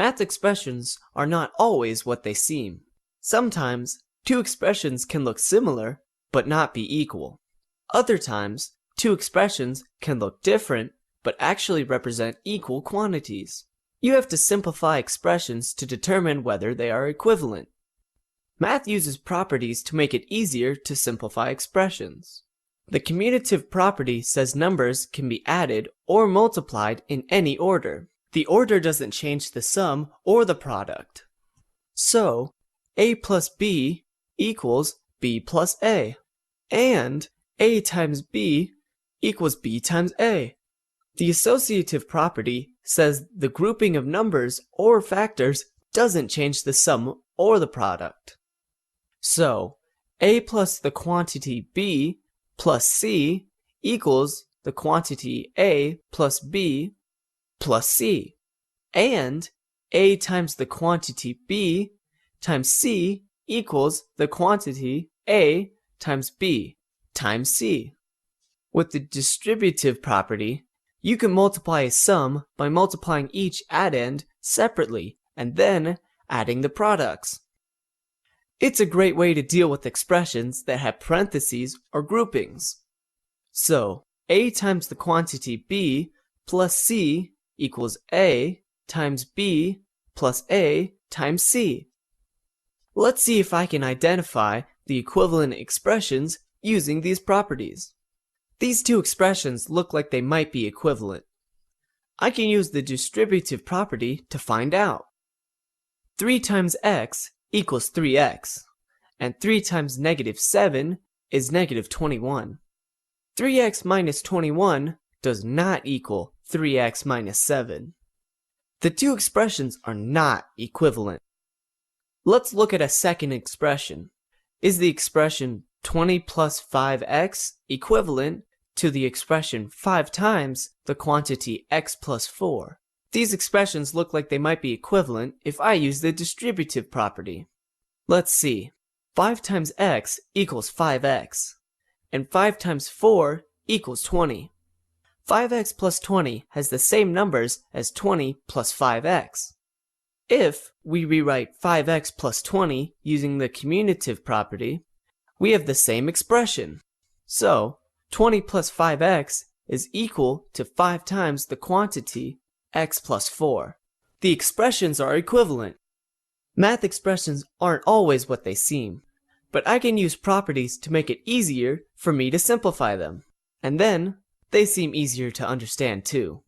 Math expressions are not always what they seem. Sometimes, two expressions can look similar, but not be equal. Other times, two expressions can look different, but actually represent equal quantities. You have to simplify expressions to determine whether they are equivalent. Math uses properties to make it easier to simplify expressions. The commutative property says numbers can be added or multiplied in any order. The order doesn't change the sum or the product. So, a plus b equals b plus a, and a times b equals b times a. The associative property says the grouping of numbers or factors doesn't change the sum or the product. So, a plus the quantity b plus c equals the quantity a plus b plus c, and a times the quantity b times c equals the quantity a times b times c. With the distributive property, you can multiply a sum by multiplying each addend separately and then adding the products. It's a great way to deal with expressions that have parentheses or groupings. So, a times the quantity b plus c equals a times b plus a times c. Let's see if I can identify the equivalent expressions using these properties. These two expressions look like they might be equivalent. I can use the distributive property to find out. 3 times x equals 3x, and 3 times negative 7 is negative 21. 3x minus 21 does not equal 3x minus 7. The two expressions are not equivalent. Let's look at a second expression. Is the expression 20 plus 5x equivalent to the expression 5 times the quantity x plus 4? These expressions look like they might be equivalent if I use the distributive property. Let's see. 5 times x equals 5x, and 5 times 4 equals 20. 5x plus 20 has the same numbers as 20 plus 5x. If we rewrite 5x plus 20 using the commutative property, we have the same expression. So, 20 plus 5x is equal to 5 times the quantity x plus 4. The expressions are equivalent. Math expressions aren't always what they seem, but I can use properties to make it easier for me to simplify them. And then, they seem easier to understand too.